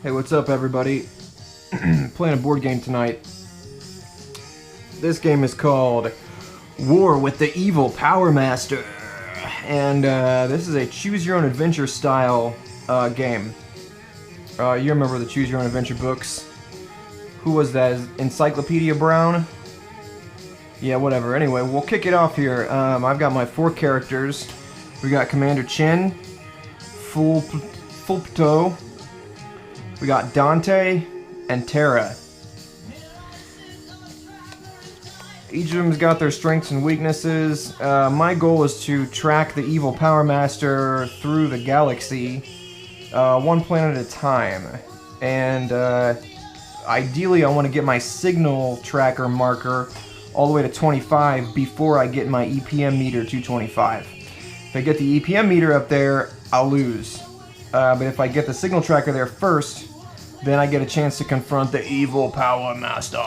Hey, what's up, everybody? Playing a board game tonight. This game is called War with the Evil Power Master, and this is a choose-your-own-adventure style game. You remember the choose-your-own-adventure books? Who was that? Encyclopedia Brown? Yeah, whatever. Anyway, we'll kick it off here. I've got my 4 characters. We got Commander Chen, Fulpto. We got Dante and Terra. Each of them's got their strengths and weaknesses. My goal is to track the evil Power Master through the galaxy, one planet at a time. And ideally, I want to get my signal tracker marker all the way to 25 before I get my EPM meter to 25. If I get the EPM meter up there, I'll lose. But if I get the signal tracker there first, then I get a chance to confront the evil Power Master.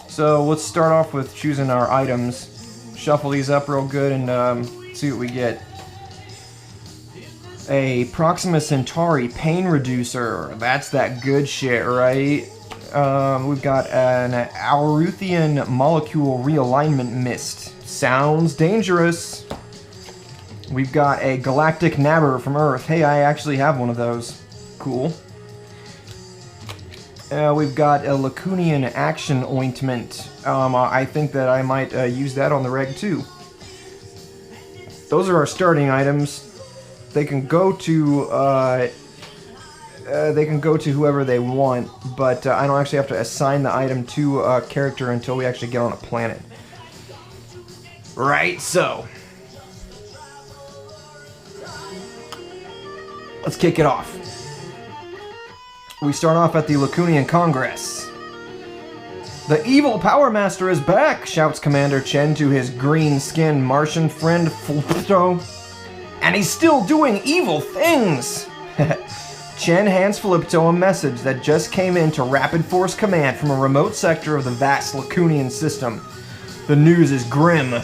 So let's start off with choosing our items. Shuffle these up real good and see what we get. A Proxima Centauri pain reducer. That's that good shit, right? We've got an Auruthian molecule realignment mist. Sounds dangerous. We've got a galactic nabber from Earth. Hey, I actually have one of those. Cool. We've got a Lacunian action ointment. I think that I might use that on the reg too. Those are our starting items. They can go to whoever they want, but I don't actually have to assign the item to a character until we actually get on a planet. Right, so let's kick it off. We start off at the Lacunian Congress. The evil Power Master is back, shouts Commander Chen to his green-skinned Martian friend Fulpto. And he's still doing evil things! Chen hands Fulpto a message that just came in to Rapid Force Command from a remote sector of the vast Lacunian system. The news is grim.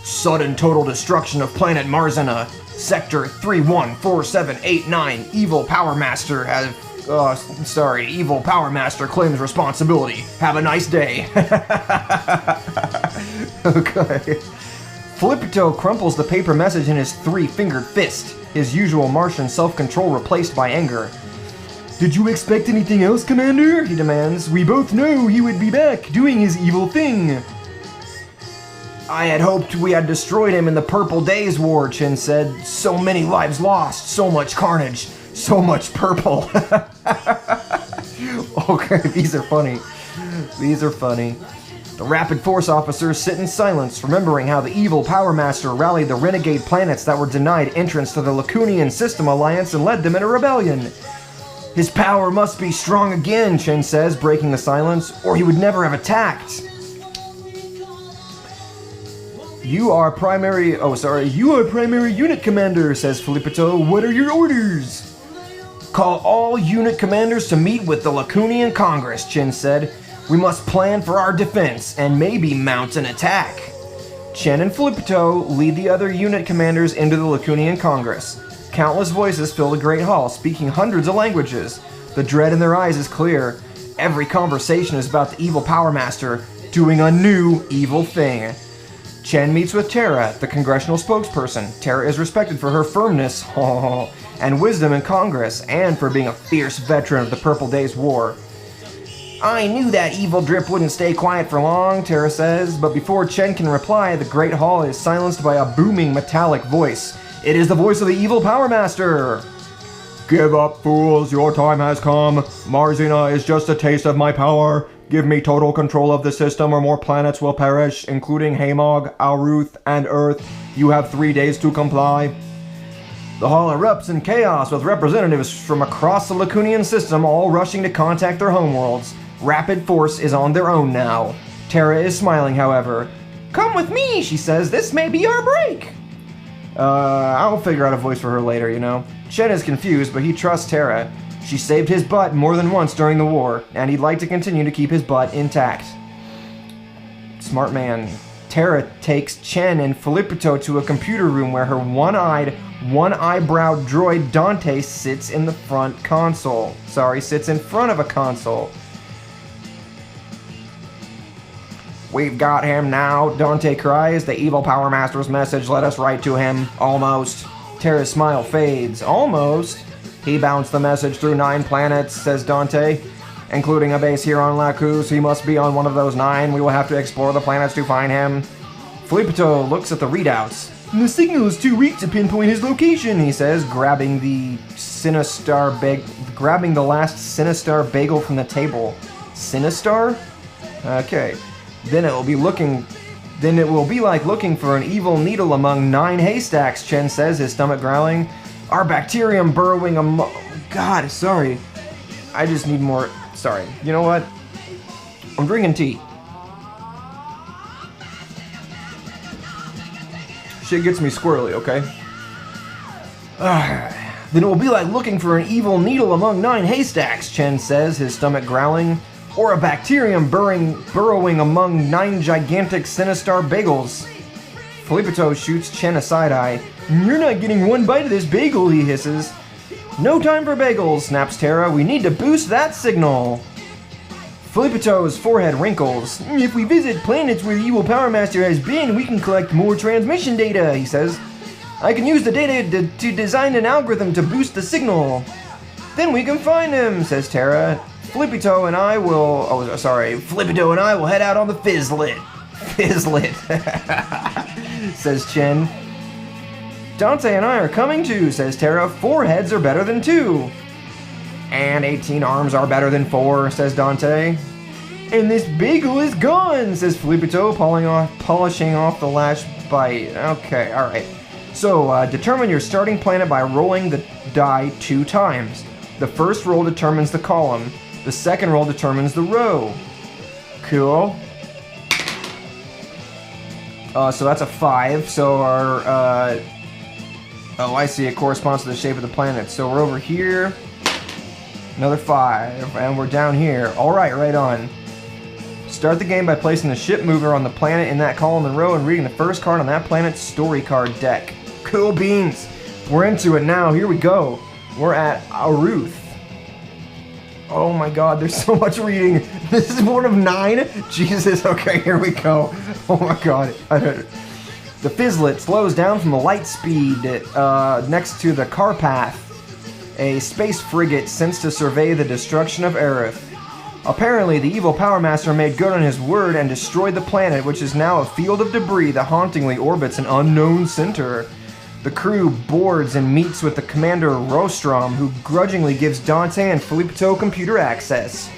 Sudden total destruction of planet Marzana. Sector 314789. Evil Power Master has... Evil Power Master claims responsibility. Have a nice day. Okay. Fulpto crumples the paper message in his 3-fingered fist, his usual Martian self-control replaced by anger. Did you expect anything else, Commander? He demands. We both know he would be back, doing his evil thing. I had hoped we had destroyed him in the Purple Days War, Chen said. So many lives lost, so much carnage, so much purple. Okay, these are funny. These are funny. The Rapid Force officers sit in silence, remembering how the evil Power Master rallied the renegade planets that were denied entrance to the Lacunian System Alliance and led them in a rebellion. His power must be strong again, Chen says, breaking the silence, or he would never have attacked. You are primary unit commander, says Fulpto. What are your orders? Call all unit commanders to meet with the Lacunian Congress, Chen said. We must plan for our defense and maybe mount an attack. Chen and Fulpto lead the other unit commanders into the Lacunian Congress. Countless voices fill the Great Hall, speaking hundreds of languages. The dread in their eyes is clear. Every conversation is about the evil Power Master doing a new evil thing. Chen meets with Terra, the congressional spokesperson. Terra is respected for her firmness and wisdom in Congress, and for being a fierce veteran of the Purple Days War. I knew that evil drip wouldn't stay quiet for long, Terra says, but before Chen can reply, the Great Hall is silenced by a booming metallic voice. It is the voice of the evil Power Master! Give up, fools, your time has come. Marzina is just a taste of my power. Give me total control of the system or more planets will perish, including Hamog, Auruth, and Earth. You have 3 days to comply. The hall erupts in chaos with representatives from across the Lacunian system all rushing to contact their homeworlds. Rapid Force is on their own now. Terra is smiling, however. Come with me, she says. This may be our break. I'll figure out a voice for her later, you know. Chen is confused, but he trusts Terra. She saved his butt more than once during the war, and he'd like to continue to keep his butt intact. Smart man. Terra takes Chen and Felippito to a computer room where her one-eyed, one-eyebrowed droid Dante sits in the front console. Sits in front of a console. We've got him now, Dante cries. The evil Power Master's message, let us write to him. Almost. Terra's smile fades. Almost. He bounced the message through 9 planets, says Dante, including a base here on Lacus. He must be on one of those 9. We will have to explore the planets to find him. Felippito looks at the readouts. The signal is too weak to pinpoint his location, he says, grabbing the last Sinistar bagel from the table. Sinistar? Okay. Then it will be like looking for an evil needle among 9 haystacks, Chen says, his stomach growling. Our bacterium burrowing among... God, sorry. I just need more... Sorry. You know what? I'm drinking tea. Shit gets me squirrely, okay? Then it will be like looking for an evil needle among 9 haystacks, Chen says, his stomach growling. Or a bacterium burrowing among 9 gigantic Sinistar bagels. Felippito shoots Chen a side-eye. You're not getting one bite of this bagel, he hisses. No time for bagels, snaps Terra. We need to boost that signal. Felippito's forehead wrinkles. If we visit planets where the evil Power Master has been, we can collect more transmission data, he says. I can use the data to design an algorithm to boost the signal. Then we can find him, says Terra. Felippito and I will head out on the Fizzlet. Fizzlet, says Chen. Dante and I are coming too, says Terra. 4 heads are better than 2. And 18 arms are better than 4, says Dante. And this bagel is gone, says Felippito, polishing off the last bite. Okay, alright. So, determine your starting planet by rolling the die 2 times. The first roll determines the column. The second roll determines the row. Cool. So that's a 5. So our... oh, I see. It corresponds to the shape of the planet. So we're over here. Another 5. And we're down here. Alright, right on. Start the game by placing the ship mover on the planet in that column and row and reading the first card on that planet's story card deck. Cool beans. We're into it now. Here we go. We're at Aruth. Oh my god, there's so much reading. This is one of 9? Jesus, okay, here we go. Oh my god. The Fizzlet slows down from the light speed next to the Carpath, a space frigate sent to survey the destruction of Aerith. Apparently, the evil Power Master made good on his word and destroyed the planet, which is now a field of debris that hauntingly orbits an unknown center. The crew boards and meets with the commander Rostrom, who grudgingly gives Dante and Felippito computer access.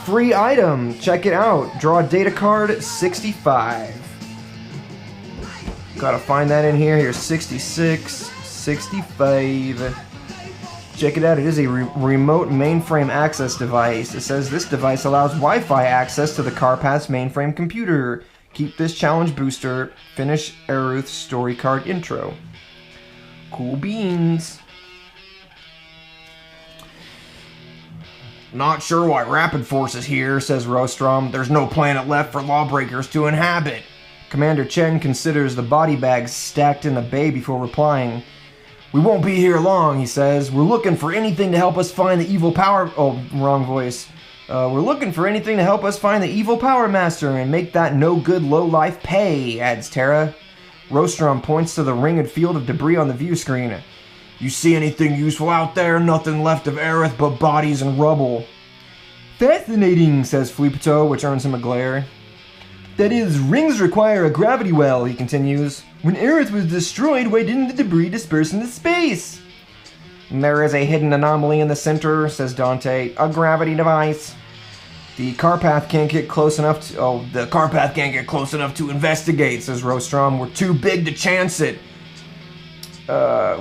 Free item! Check it out. Draw data card 65. Gotta find that in here. Here's 66, 65. Check it out. It is a remote mainframe access device. It says this device allows Wi-Fi access to the Carpath's mainframe computer. Keep this challenge booster. Finish Aruth's story card intro. Cool beans. Not sure why Rapid Force is here, says Rostrom. There's no planet left for lawbreakers to inhabit. Commander Chen considers the body bags stacked in the bay before replying. We won't be here long, he says. We're looking for anything to help us find the evil power... Oh, wrong voice. We're looking for anything to help us find the evil Power Master and make that no-good low-life pay, adds Terra. Rostrom points to the ringed field of debris on the view screen. You see anything useful out there? Nothing left of Aerith but bodies and rubble. Fascinating, says Felippito, which earns him a glare. That is, rings require a gravity well, he continues. When Aerith was destroyed, why didn't the debris disperse into space? There is a hidden anomaly in the center, says Dante. A gravity device. The Carpath can't get close enough to... the Carpath can't get close enough to investigate, says Rostrom. We're too big to chance it.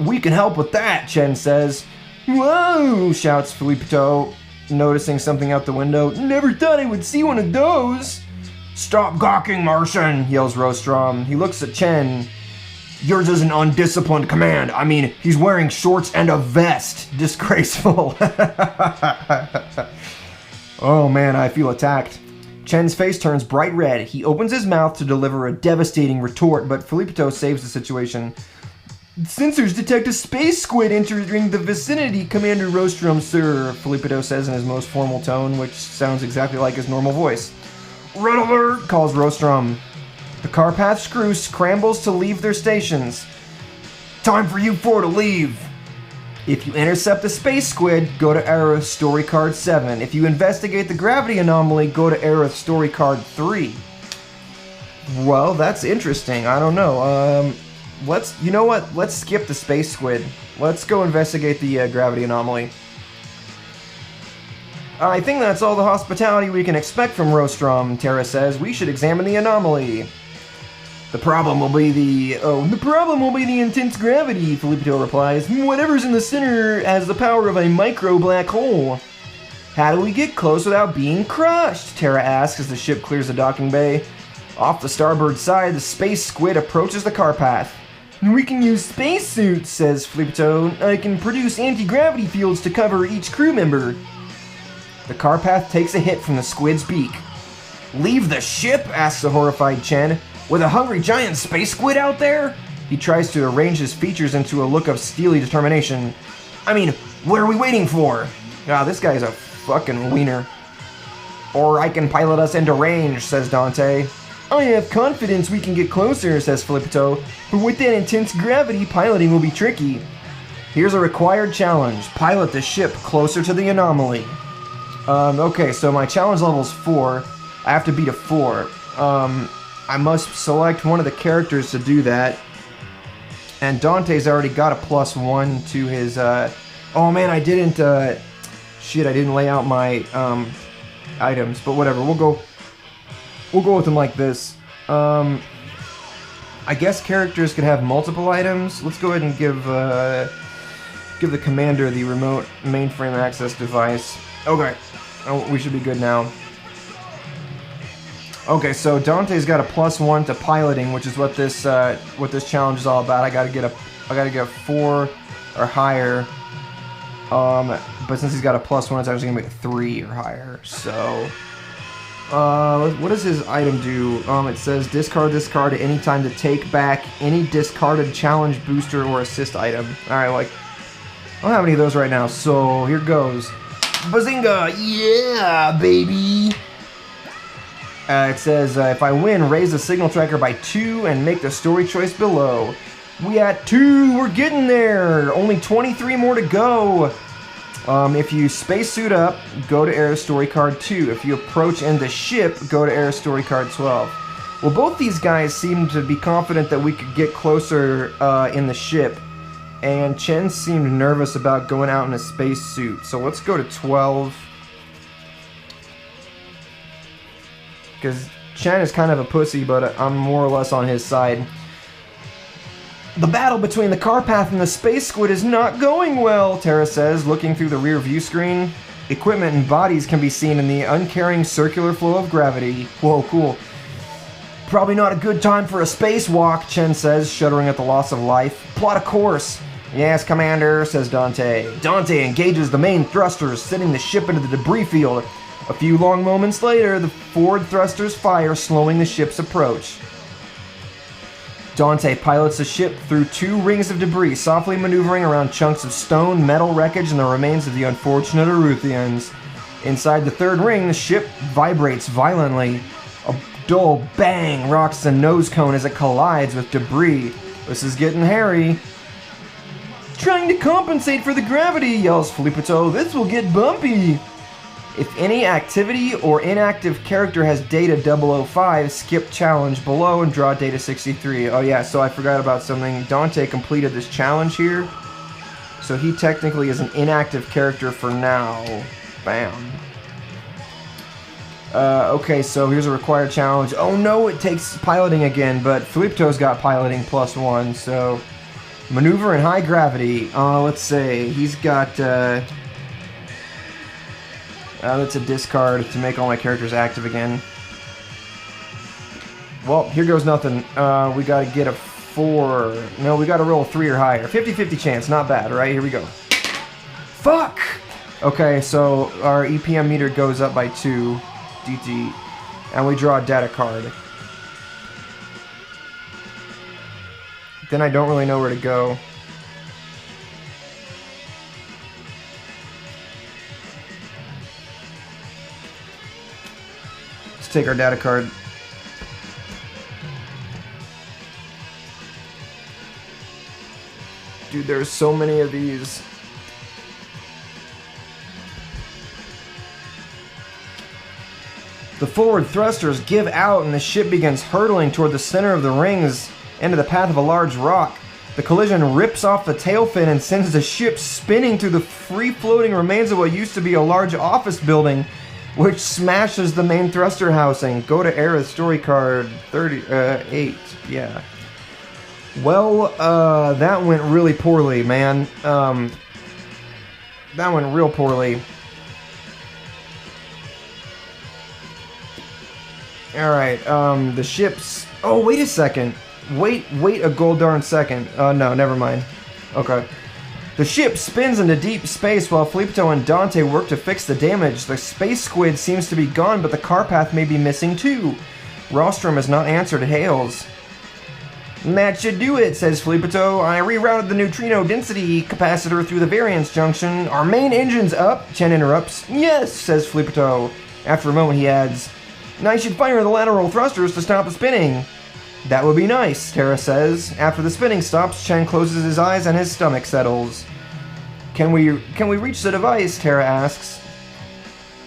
We can help with that, Chen says. Whoa, shouts Felippito, noticing something out the window. Never thought I would see one of those. Stop gawking, Martian, yells Rostrom. He looks at Chen. Yours is an undisciplined command. I mean, he's wearing shorts and a vest. Disgraceful. Oh man, I feel attacked. Chen's face turns bright red. He opens his mouth to deliver a devastating retort, but Filipito saves the situation. Sensors detect a space squid entering the vicinity, Commander Rostrum, sir, Filipito says in his most formal tone, which sounds exactly like his normal voice. Red alert, calls Rostrum. The Carpath crew scrambles to leave their stations. Time for you four to leave. If you intercept the space squid, go to Aerith Story Card 7. If you investigate the gravity anomaly, go to Aerith Story Card 3. Well, that's interesting. I don't know. You know what? Let's skip the space squid. Let's go investigate the gravity anomaly. I think that's all the hospitality we can expect from Rostrum, Terra says. We should examine the anomaly. The problem will be the intense gravity, Filipito replies. Whatever's in the center has the power of a micro black hole. How do we get close without being crushed? Terra asks as the ship clears the docking bay. Off the starboard side, the space squid approaches the Carpath. We can use spacesuits, says Filipito. I can produce anti-gravity fields to cover each crew member. The Carpath takes a hit from the squid's beak. Leave the ship? Asks the horrified Chen. With a hungry giant space squid out there? He tries to arrange his features into a look of steely determination. I mean, what are we waiting for? Ah, this guy's a fucking wiener. Or I can pilot us into range, says Dante. I have confidence we can get closer, says Filipito, but with that intense gravity, piloting will be tricky. Here's a required challenge. Pilot the ship closer to the anomaly. Okay, so my challenge level's 4. I have to beat a 4. I must select one of the characters to do that. And Dante's already got a +1 to his, oh man, I didn't lay out my, items, but whatever, we'll go with them like this. I guess characters could have multiple items. Let's go ahead and give the commander the remote mainframe access device. Okay, oh, we should be good now. Okay, so Dante's got a +1 to piloting, which is what this challenge is all about. I gotta get a 4 or higher. But since he's got a +1, it's actually gonna be a 3 or higher. So, what does his item do? It says discard this card at any time to take back any discarded challenge booster or assist item. All right, like I don't have any of those right now. So here goes. Bazinga! Yeah, baby. It says, if I win, raise the signal tracker by 2 and make the story choice below. We at 2, we're getting there! Only 23 more to go! If you spacesuit up, go to Air Story Card 2. If you approach in the ship, go to Air Story Card 12. Well, both these guys seem to be confident that we could get closer in the ship. And Chen seemed nervous about going out in a spacesuit. So let's go to 12. Because Chen is kind of a pussy, but I'm more or less on his side. The battle between the Carpath and the space squid is not going well, Terra says, looking through the rear view screen. Equipment and bodies can be seen in the uncaring circular flow of gravity. Whoa, cool. Probably not a good time for a spacewalk, Chen says, shuddering at the loss of life. Plot a course. Yes, Commander, says Dante. Dante engages the main thrusters, sending the ship into the debris field. A few long moments later, the forward thrusters fire, slowing the ship's approach. Dante pilots the ship through 2 rings of debris, softly maneuvering around chunks of stone, metal wreckage, and the remains of the unfortunate Aruthians. Inside the 3rd ring, the ship vibrates violently. A dull bang rocks the nose cone as it collides with debris. This is getting hairy. Trying to compensate for the gravity, yells Filipito. This will get bumpy. If any activity or inactive character has data 005, skip challenge below and draw data 63. Oh yeah, so I forgot about something. Dante completed this challenge here. So he technically is an inactive character for now. Bam. Okay, so here's a required challenge. Oh no, it takes piloting again, but Filipito's got piloting +1, so... Maneuver in high gravity. Let's say he's got... that's a discard to make all my characters active again. Well, here goes nothing. We gotta get a 4. No, we gotta roll a 3 or higher. 50-50 chance, not bad, right? Here we go. Fuck! Okay, so our EPM meter goes up by 2. DT. And we draw a data card. Then I don't really know where to go. Let's take our data card. Dude, there's so many of these. The forward thrusters give out and the ship begins hurtling toward the center of the rings into the path of a large rock. The collision rips off the tail fin and sends the ship spinning through the free-floating remains of what used to be a large office building, which smashes the main thruster housing. Go to Aerith story card 38. Yeah. Well, that went really poorly, man. That went real poorly. Alright, the ship's... Oh, wait a second. Wait a gold darn second. No, never mind. Okay. The ship spins into deep space while Filippo and Dante work to fix the damage. The space squid seems to be gone, but the car path may be missing too. Rostrum has not answered hails. That should do it, says Filippo. I rerouted the neutrino density capacitor through the variance junction. Our main engine's up, Chen interrupts. Yes, says Filippo. After a moment he adds, I should fire the lateral thrusters to stop the spinning. That would be nice, Terra says. After the spinning stops, Chen closes his eyes and his stomach settles. Can we reach the device? Terra asks.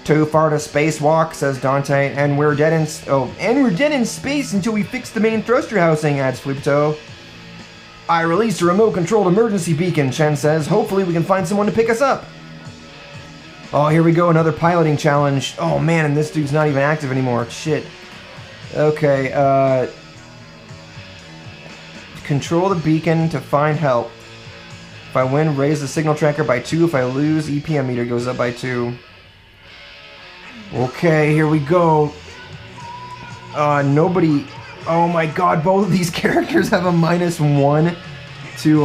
Too far to spacewalk, says Dante, and we're dead in space until we fix the main thruster housing, adds Filippo. I released a remote-controlled emergency beacon, Chen says. Hopefully we can find someone to pick us up. Oh, here we go, another piloting challenge. Oh man, and this dude's not even active anymore. Shit. Okay, control the beacon to find help. If I win, raise the signal tracker by 2. If I lose, EPM meter goes up by 2. Okay, here we go. Nobody... Oh my god, both of these characters have a -1 to,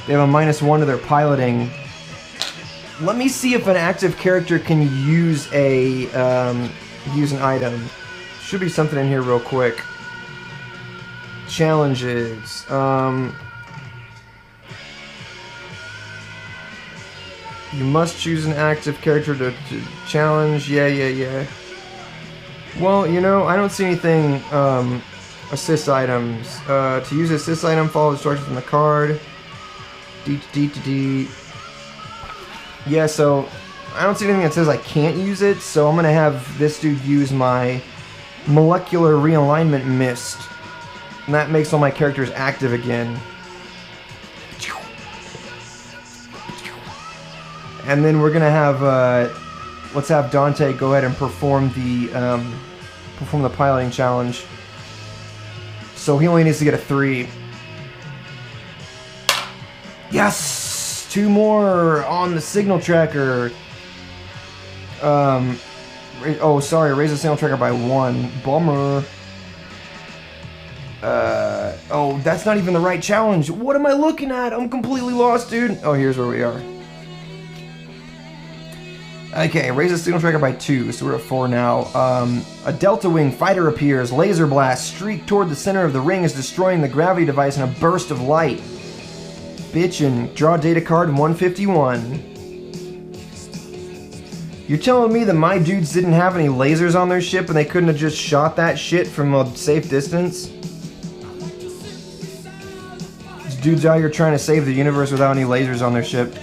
They have a -1 to their piloting. Let me see if an active character can use a, use an item. Should be something in here real quick. Challenges. You must choose an active character to challenge. Yeah. Well, you know, I don't see anything, assist items. To use assist item, follow instructions on the card. D. Yeah, so I don't see anything that says I can't use it, so I'm gonna have this dude use my molecular realignment mist. And that makes all my characters active again. And then we're gonna have, let's have Dante go ahead and perform the piloting challenge. So he only needs to get a 3. Yes! 2 more on the signal tracker. Oh, sorry, raise the signal tracker by 1. Bummer. Oh, that's not even the right challenge. What am I looking at? I'm completely lost, dude. Oh, here's where we are. Okay, raise the signal tracker by 2, so we're at 4 now. A Delta Wing fighter appears. Laser blast streak toward the center of the ring is destroying the gravity device in a burst of light. Bitchin'. Draw data card 151. You're telling me that my dudes didn't have any lasers on their ship and they couldn't have just shot that shit from a safe distance? These dudes out here trying to save the universe without any lasers on their ship.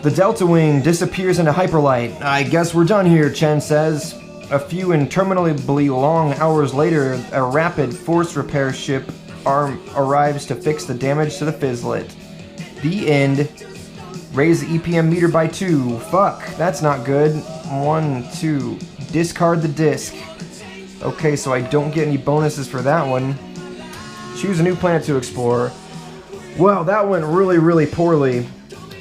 The Delta Wing disappears into hyperlight. I guess we're done here, Chen says. A few interminably long hours later, a rapid force repair ship arrives to fix the damage to the fizzlet. The end. Raise the EPM meter by 2. Fuck, that's not good. 1, 2. Discard the disc. Okay, so I don't get any bonuses for that one. Choose a new planet to explore. Well, that went really, really poorly.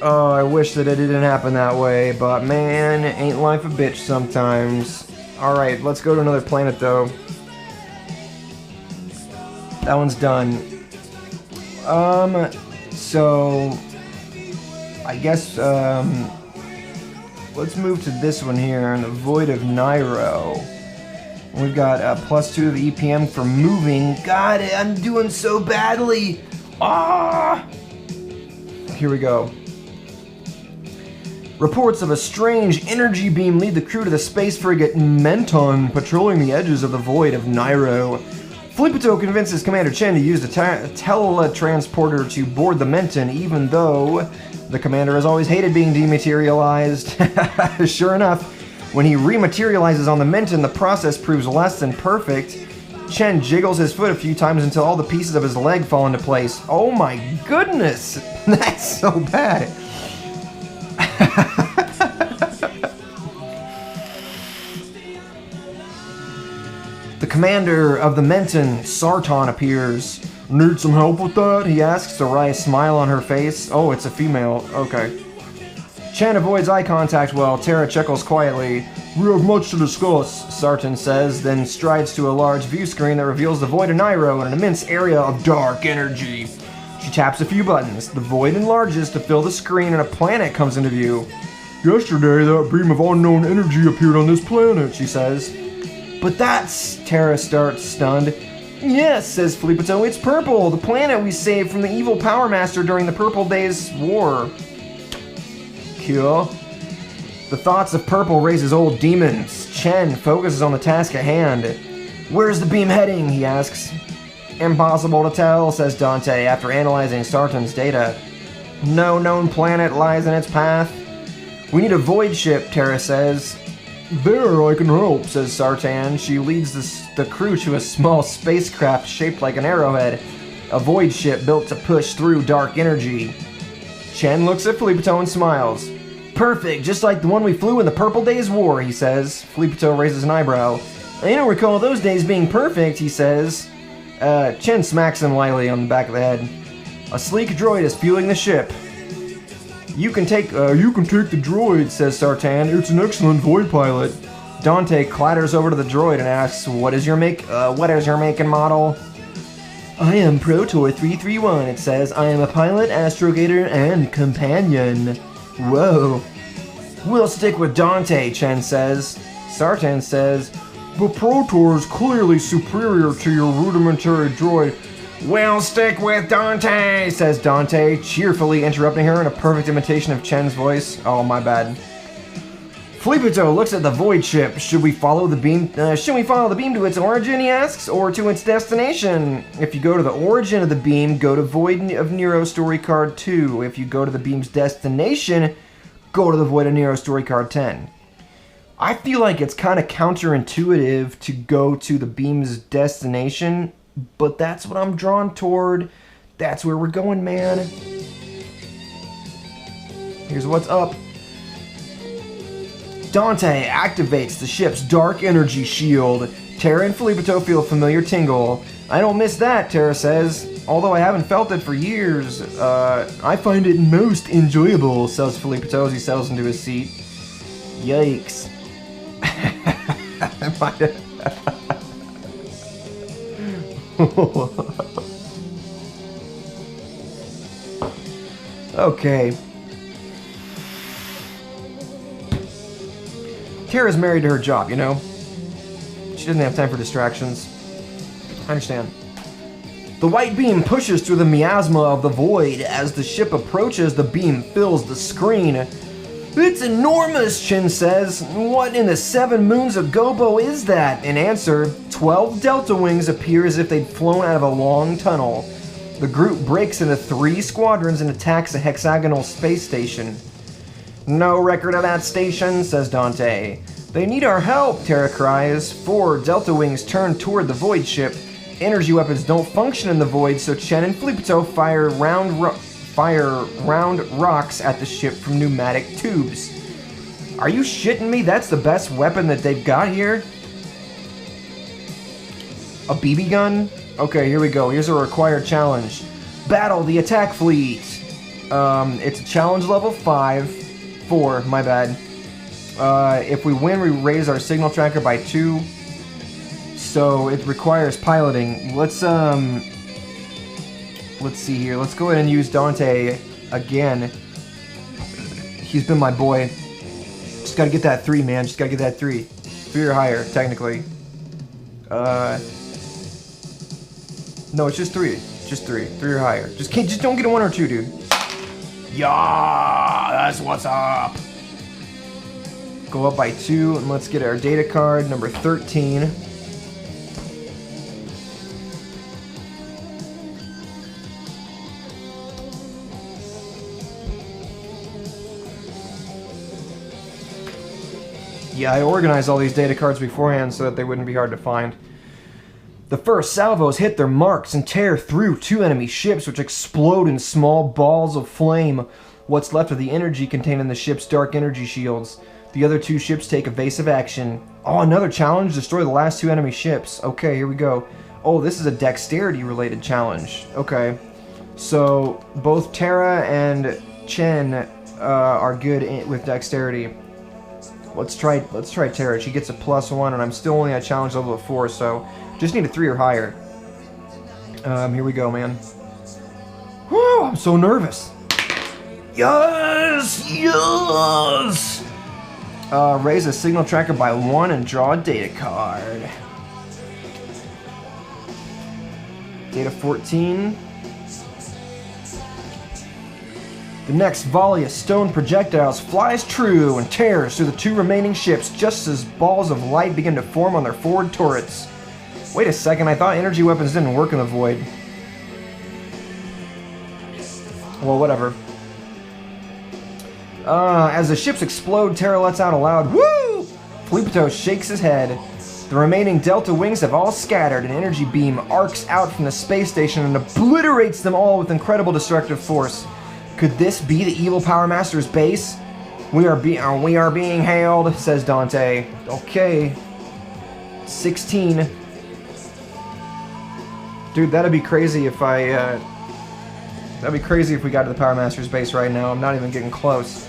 Oh, I wish that it didn't happen that way, but man, ain't life a bitch sometimes. Alright, let's go to another planet though. That one's done. So I guess let's move to this one here in the Void of Nairo. We've got +2 to the EPM for moving. God, I'm doing so badly. Ah! Here we go. Reports of a strange energy beam lead the crew to the space frigate Menton, patrolling the edges of the Void of Nairo. Felipeto convinces Commander Chen to use the teletransporter to board the Menton, even though the commander has always hated being dematerialized. Sure enough, when he rematerializes on the Menton, the process proves less than perfect. Chen jiggles his foot a few times until all the pieces of his leg fall into place. Oh my goodness! That's so bad. The commander of the Menton, Sarton, appears. Need some help with that? He asks, a wry smile on her face. Oh, it's a female. Okay. Chen avoids eye contact while Tara chuckles quietly. We have much to discuss, Sarton says, then strides to a large view screen that reveals the Void of Nairo and an immense area of dark energy. She taps a few buttons. The void enlarges to fill the screen and a planet comes into view. Yesterday, that beam of unknown energy appeared on this planet, she says. But that's... Tara starts, stunned. Yes, says Felipeto, it's Purple, the planet we saved from the evil Power Master during the Purple Days War. Cool. The thoughts of Purple raise his old demons. Chen focuses on the task at hand. Where's the beam heading, he asks. Impossible to tell, says Dante after analyzing Sarton's data. No known planet lies in its path. We need a void ship, Tara says. There, I can help, says Sartan. She leads the crew to a small spacecraft shaped like an arrowhead, a void ship built to push through dark energy. Chen looks at Felipeto and smiles. Perfect, just like the one we flew in the Purple Days War, he says. Felipeto raises an eyebrow. I don't recall those days being perfect, he says. Chen smacks him lightly on the back of the head. A sleek droid is fueling the ship. You can take the droid, says Sartan. It's an excellent void pilot. Dante clatters over to the droid and asks, what is your make and model? I am Protor 331, it says. I am a pilot, astrogator, and companion. Whoa. We'll stick with Dante, Chen says. Sartan says, the Protor is clearly superior to your rudimentary droid. We'll stick with Dante, says Dante, cheerfully interrupting her in a perfect imitation of Chen's voice. Oh, my bad. Felipeto looks at the void ship. Should we follow the beam to its origin, he asks, or to its destination? If you go to the origin of the beam, go to Void of Nero story card 2. If you go to the beam's destination, go to the Void of Nero story card 10. I feel like it's kind of counterintuitive to go to the beam's destination, but that's what I'm drawn toward. That's where we're going, man. Here's what's up. Dante activates the ship's dark energy shield. Tara and Felipeto feel a familiar tingle. I don't miss that, Tara says. Although I haven't felt it for years. I find it most enjoyable, says Felipeto as he settles into his seat. Yikes. Okay. Tara's married to her job, you know? She doesn't have time for distractions. I understand. The white beam pushes through the miasma of the void. As the ship approaches, the beam fills the screen. It's enormous, Chin says. What in the 7 moons of Gobo is that? In answer, 12 Delta Wings appear as if they'd flown out of a long tunnel. The group breaks into 3 squadrons and attacks a hexagonal space station. No record of that station, says Dante. They need our help, Tara cries. 4 Delta Wings turn toward the void ship. Energy weapons don't function in the void, so Chen and Felipeto fire round rocks at the ship from pneumatic tubes. Are you shitting me? That's the best weapon that they've got here? A BB gun? Okay, here we go. Here's a required challenge. Battle the attack fleet. It's a challenge level 4, my bad. If we win, we raise our signal tracker by 2. So it requires piloting. Let's see here. Let's go ahead and use Dante again. He's been my boy. Just gotta get that 3, man. Just gotta get that 3. 3 or higher, technically. No, it's just 3. Just 3. 3 or higher. Just don't get a 1 or 2, dude. Yeah, that's what's up. Go up by 2, and let's get our data card, number 13. Yeah, I organized all these data cards beforehand so that they wouldn't be hard to find. The first salvos hit their marks and tear through 2 enemy ships, which explode in small balls of flame. What's left of the energy contained in the ship's dark energy shields. The other 2 ships take evasive action. Oh, another challenge? Destroy the last 2 enemy ships. Okay, here we go. Oh, this is a dexterity-related challenge. Okay. So, both Terra and Chen are good with dexterity. Let's try Terra. She gets a +1, and I'm still only at challenge level of 4, so just need a 3 or higher. Here we go, man. Whew, I'm so nervous. Yes! Yes! Raise a signal tracker by 1 and draw a data card. Data 14. The next volley of stone projectiles flies true and tears through the 2 remaining ships just as balls of light begin to form on their forward turrets. Wait a second, I thought energy weapons didn't work in the void. Well, whatever. As the ships explode, Terra lets out a loud woo! Flipito shakes his head. The remaining Delta wings have all scattered. An energy beam arcs out from the space station and obliterates them all with incredible destructive force. Could this be the evil Power Master's base? We are being hailed, says Dante. Okay. 16. Dude, that'd be crazy if that'd be crazy if we got to the Power Master's base right now. I'm not even getting close.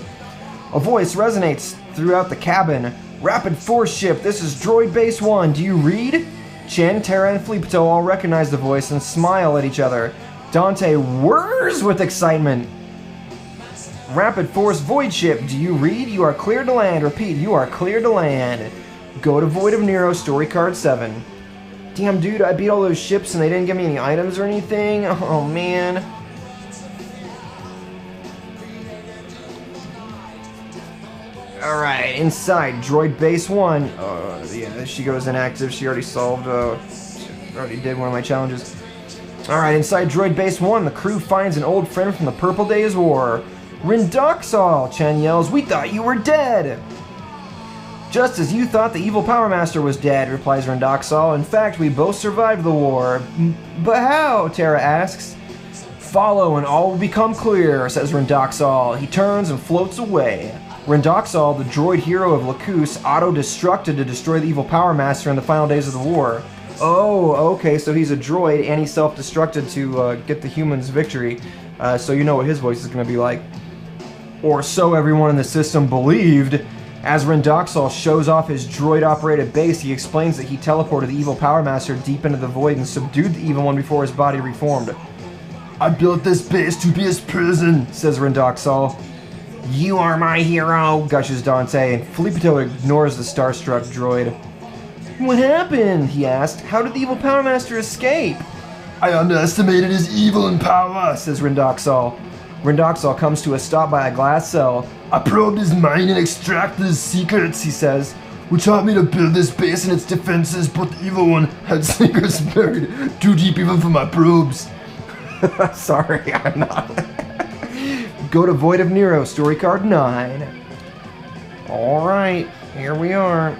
A voice resonates throughout the cabin. Rapid Force ship, this is Droid Base 1. Do you read? Chen, Terra, and Flipito all recognize the voice and smile at each other. Dante whirs with excitement. Rapid Force Void ship, do you read? You are cleared to land. Repeat, you are cleared to land. Go to Void of Nero, story card 7. Damn, dude, I beat all those ships and they didn't give me any items or anything. Oh, man. Alright, inside Droid Base 1. Yeah, she goes inactive. She already solved, she already did one of my challenges. Alright, inside Droid Base 1, the crew finds an old friend from the Purple Days War. Rindoxal, Chen yells, we thought you were dead! Just as you thought the evil Power Master was dead, replies Rindoxal. In fact, we both survived the war. But how? Terra asks. Follow and all will become clear, says Rindoxal. He turns and floats away. Rindoxal, the droid hero of Lacus, auto-destructed to destroy the evil Power Master in the final days of the war. Oh, okay, so he's a droid and he self-destructed to get the humans' victory. So you know what his voice is going to be like. Or so everyone in the system believed. As Rindoxal shows off his droid-operated base, he explains that he teleported the evil Power Master deep into the void and subdued the evil one before his body reformed. I built this base to be his prison, says Rindoxal. You are my hero, gushes Dante, and Flipito ignores the starstruck droid. What happened? He asked. How did the evil Power Master escape? I underestimated his evil and power, says Rindoxal. Rindoxal comes to a stop by a glass cell. I probed his mind and extracted his secrets, he says, which helped me to build this base and its defenses, but the evil one had secrets buried too deep even for my probes. Sorry, I'm not. Go to Void of Nero, story card 9. Alright, here we are.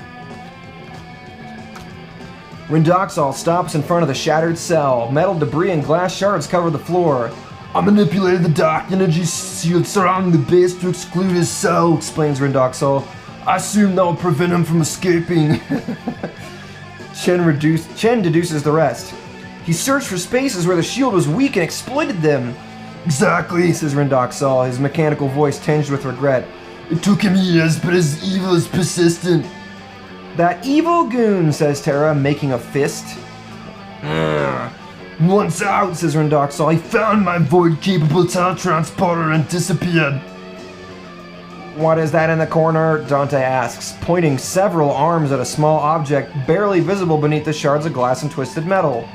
Rindoxal stops in front of the shattered cell. Metal debris and glass shards cover the floor. I manipulated the dark energy shield surrounding the base to exclude his cell, explains Rindoxal. I assume that will prevent him from escaping. Chen deduces the rest. He searched for spaces where the shield was weak and exploited them. Exactly, says Rindoxal, his mechanical voice tinged with regret. It took him years, but his evil is persistent. That evil goon, says Terra, making a fist. Once out, says Rindoxal, he found my void-capable teletransporter and disappeared. What is that in the corner? Dante asks, pointing several arms at a small object barely visible beneath the shards of glass and twisted metal.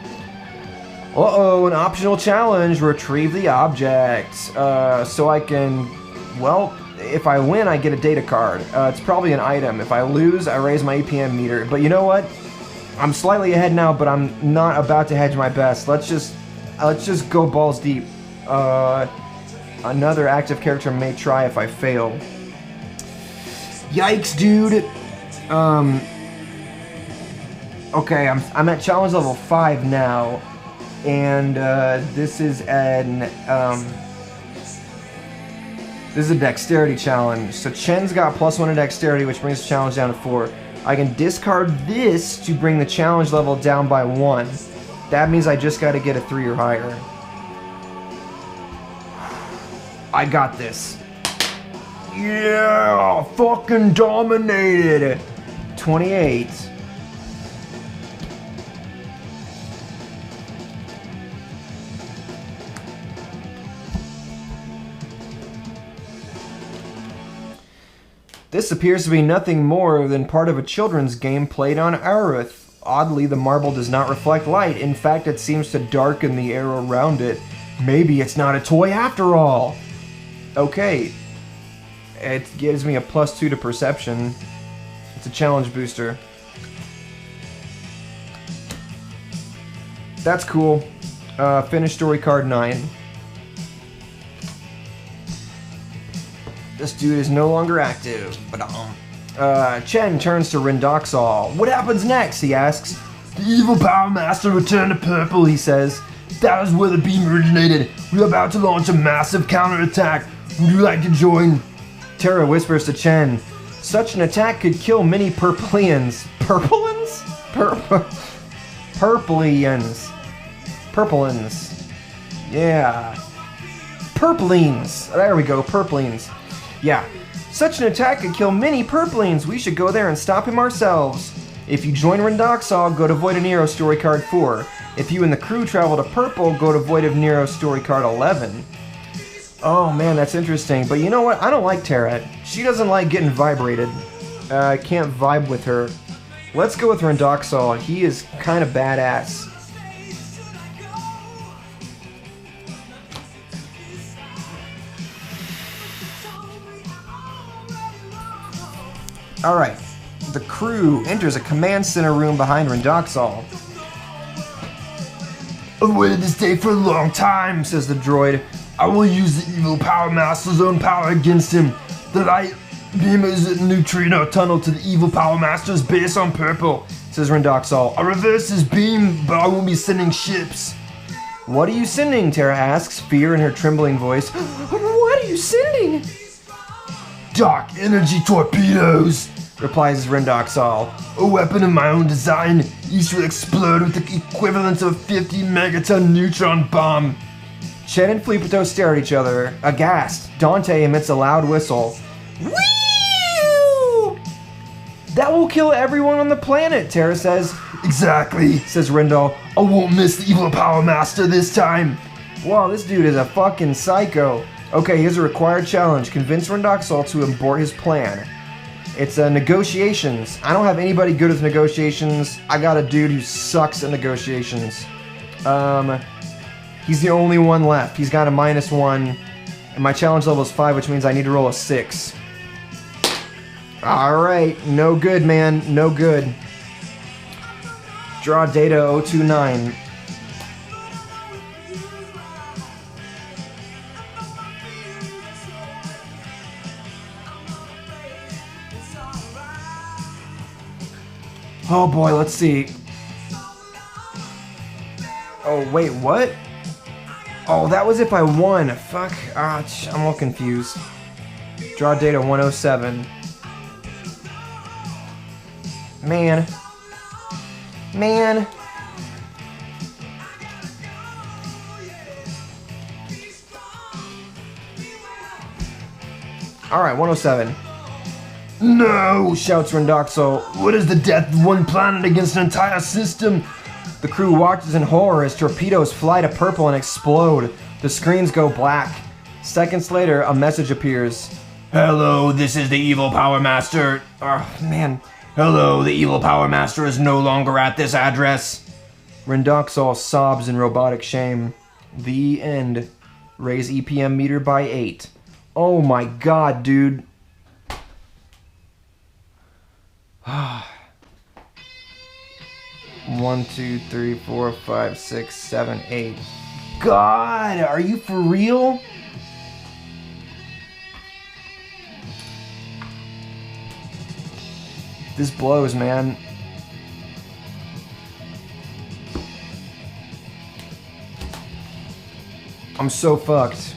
Uh-oh, an optional challenge. Retrieve the object. So I can... Well, if I win, I get a data card. It's probably an item. If I lose, I raise my APM meter. But you know what? I'm slightly ahead now, but I'm not about to hedge my bets. Let's just go balls deep. Another active character may try if I fail. Yikes, dude. Okay, I'm at challenge level 5 now, and this is a dexterity challenge. So Chen's got +1 in dexterity, which brings the challenge down to 4. I can discard this to bring the challenge level down by 1. That means I just got to get a 3 or higher. I got this. Yeah, fucking dominated. 28. This appears to be nothing more than part of a children's game played on Aerith. Oddly, the marble does not reflect light. In fact, it seems to darken the air around it. Maybe it's not a toy after all. Okay. It gives me a +2 to perception. It's a challenge booster. That's cool. Finish story card 9. This dude is no longer active. Chen turns to Rindoxal. What happens next? He asks. The evil Power Master returned to purple, he says. That is where the beam originated. We're about to launch a massive counterattack. Would you like to join? Terra whispers to Chen. Such an attack could kill many Purplians. Purplians? Purplians. Purplians. Yeah. Purplings. There we go, Purplings. Yeah. Such an attack could kill many Purplings. We should go there and stop him ourselves. If you join Rindoxal, go to Void of Nero story card 4. If you and the crew travel to purple, go to Void of Nero story card 11. Oh man, that's interesting. But you know what? I don't like Terra. She doesn't like getting vibrated. I can't vibe with her. Let's go with Rindoxal. He is kind of badass. Alright. The crew enters a command center room behind Rindoxal. I've waited this day for a long time, says the droid. I will use the evil Power Master's own power against him. The light beam is a neutrino tunnel to the evil Power Master's base on purple, says Rindoxal. I'll reverse his beam, but I won't be sending ships. What are you sending? Terra asks, fear in her trembling voice. What are you sending? Dark energy torpedoes, replies Rindoxal. A weapon of my own design. Each will explode with the equivalent of a 50 megaton neutron bomb. Chen and Flippito stare at each other, aghast. Dante emits a loud whistle. Whee! That will kill everyone on the planet, Terra says. Exactly, says Rindal. I won't miss the evil Power Master this time. Wow, this dude is a fucking psycho. Okay, here's a required challenge. Convince Rindoxal to abort his plan. It's negotiations. I don't have anybody good with negotiations. I got a dude who sucks at negotiations. He's the only one left. He's got a -1. And my challenge level is 5, which means I need to roll a 6. Alright, no good, man. No good. Draw data 029. Oh boy, let's see. Oh, wait, what? Oh, that was if I won. Fuck. I'm all confused. Draw data 107. Man. Alright, 107. No, shouts Rindoxal. What is the death of one planet against an entire system? The crew watches in horror as torpedoes fly to purple and explode. The screens go black. Seconds later, a message appears. Hello, this is the Evil Power Master. Oh, man. Hello, the Evil Power Master is no longer at this address. Rendoxol sobs in robotic shame. The end. Raise EPM meter by 8. Oh my god, dude. 1, 2, 3, 4, 5, 6, 7, 8. God, are you for real? This blows, man. I'm so fucked.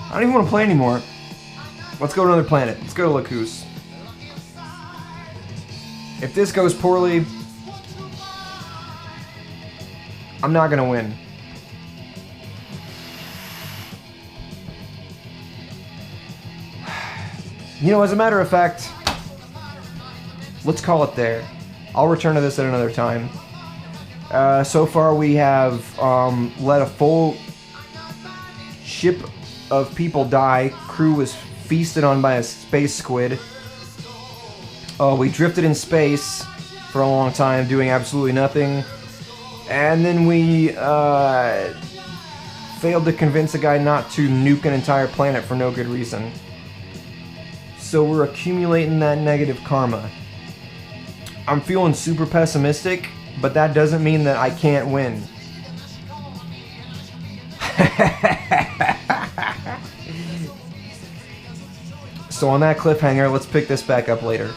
I don't even want to play anymore. Let's go to another planet. Let's go to Lacus. If this goes poorly, I'm not gonna win. You know, as a matter of fact, let's call it there. I'll return to this at another time. So far we have let a full ship of people die. Crew was feasted on by a space squid. We drifted in space for a long time, doing absolutely nothing. And then we failed to convince a guy not to nuke an entire planet for no good reason. So we're accumulating that negative karma. I'm feeling super pessimistic, but that doesn't mean that I can't win. So on that cliffhanger, let's pick this back up later.